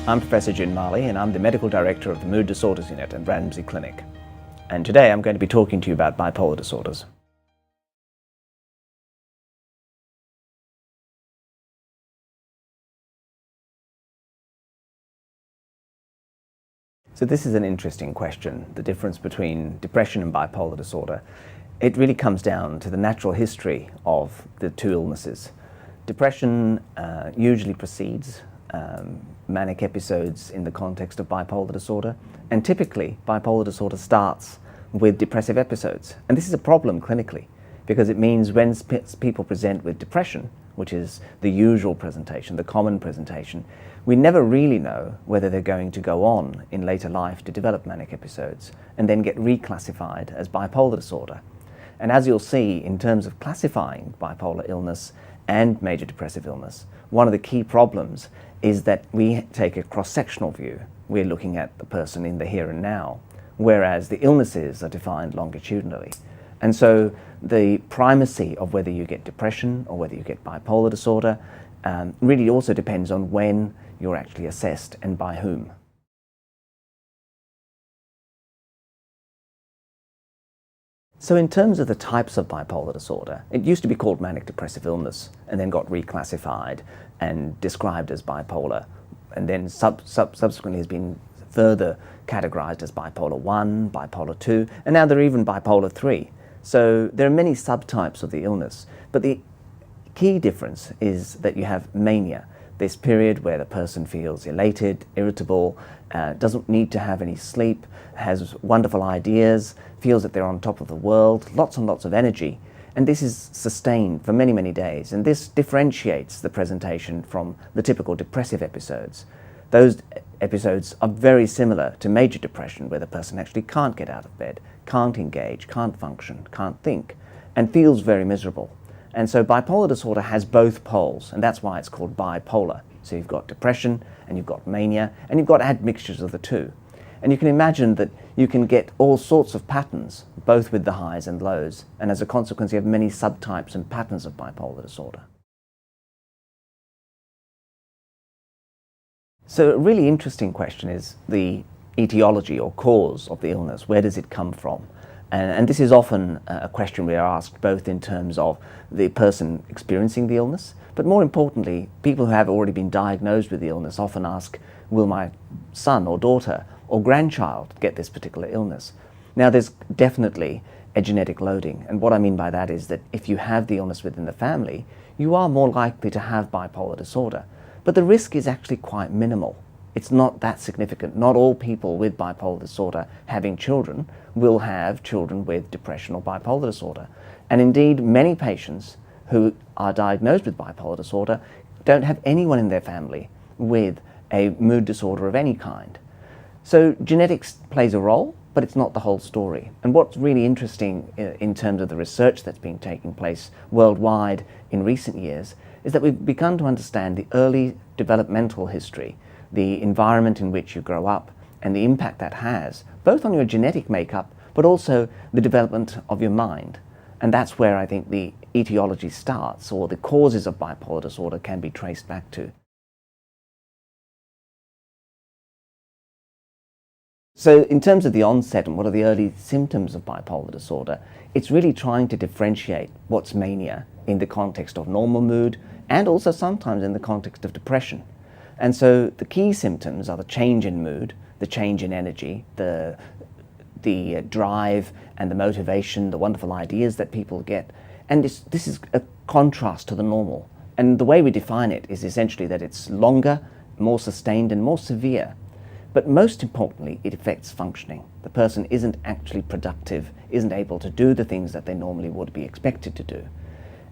I'm Professor Jin Marley and I'm the Medical Director of the Mood Disorders Unit at Ramsay Clinic. And today I'm going to be talking to you about bipolar disorders. So this is an interesting question, the difference between depression and bipolar disorder. It really comes down to the natural history of the two illnesses. Depression usually precedes manic episodes in the context of bipolar disorder, and typically bipolar disorder starts with depressive episodes. And this is a problem clinically because it means when people present with depression, which is the usual presentation, the common presentation, we never really know whether they're going to go on in later life to develop manic episodes and then get reclassified as bipolar disorder. And as you'll see, in terms of classifying bipolar illness and major depressive illness, one of the key problems is that we take a cross-sectional view. We're looking at the person in the here and now, whereas the illnesses are defined longitudinally. And so the primacy of whether you get depression or whether you get bipolar disorder really also depends on when you're actually assessed and by whom. So in terms of the types of bipolar disorder, it used to be called manic depressive illness and then got reclassified and described as bipolar, and then subsequently has been further categorized as bipolar 1, bipolar 2, and now they're even bipolar 3. So there are many subtypes of the illness, but the key difference is that you have mania, this period where the person feels elated, irritable, doesn't need to have any sleep, has wonderful ideas, feels that they're on top of the world, lots and lots of energy. And this is sustained for many, many days. And this differentiates the presentation from the typical depressive episodes. Those episodes are very similar to major depression, where the person actually can't get out of bed, can't engage, can't function, can't think, and feels very miserable. And so bipolar disorder has both poles, and that's why it's called bipolar. So you've got depression, and you've got mania, and you've got admixtures of the two. And you can imagine that you can get all sorts of patterns, both with the highs and lows, and as a consequence you have many subtypes and patterns of bipolar disorder. So a really interesting question is the etiology or cause of the illness. Where does it come from? And this is often a question we are asked both in terms of the person experiencing the illness, but more importantly, people who have already been diagnosed with the illness often ask, will my son or daughter or grandchild get this particular illness? Now there's definitely a genetic loading, and what I mean by that is that if you have the illness within the family, you are more likely to have bipolar disorder, but the risk is actually quite minimal. It's not that significant. Not all people with bipolar disorder having children will have children with depression or bipolar disorder. And indeed, many patients who are diagnosed with bipolar disorder don't have anyone in their family with a mood disorder of any kind. So genetics plays a role, but it's not the whole story. And what's really interesting in terms of the research that's been taking place worldwide in recent years is that we've begun to understand the early developmental history, the environment in which you grow up, and the impact that has, both on your genetic makeup, but also the development of your mind. And that's where I think the etiology starts, or the causes of bipolar disorder can be traced back to. So in terms of the onset and what are the early symptoms of bipolar disorder, it's really trying to differentiate what's mania in the context of normal mood and also sometimes in the context of depression. And so the key symptoms are the change in mood, the change in energy, the drive and the motivation, the wonderful ideas that people get. And this is a contrast to the normal. And the way we define it is essentially that it's longer, more sustained and more severe. But most importantly, it affects functioning. The person isn't actually productive, isn't able to do the things that they normally would be expected to do.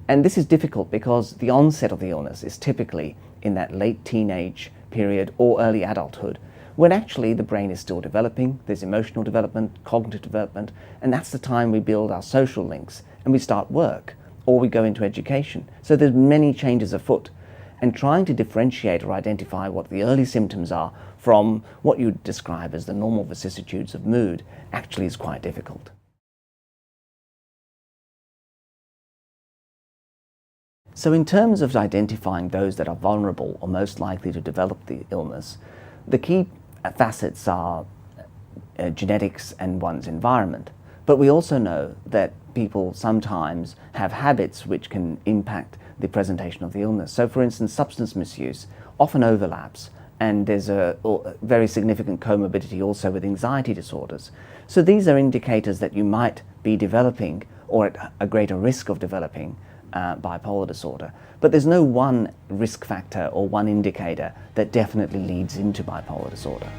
And this is difficult because the onset of the illness is typically in that late teenage period or early adulthood, when actually the brain is still developing, there's emotional development, cognitive development, and that's the time we build our social links and we start work or we go into education. So there's many changes afoot, and trying to differentiate or identify what the early symptoms are from what you describe as the normal vicissitudes of mood actually is quite difficult. So in terms of identifying those that are vulnerable or most likely to develop the illness, the key facets are genetics and one's environment. But we also know that people sometimes have habits which can impact the presentation of the illness. So for instance, substance misuse often overlaps, and there's a very significant comorbidity also with anxiety disorders. So these are indicators that you might be developing or at a greater risk of developing bipolar disorder. But there's no one risk factor or one indicator that definitely leads into bipolar disorder.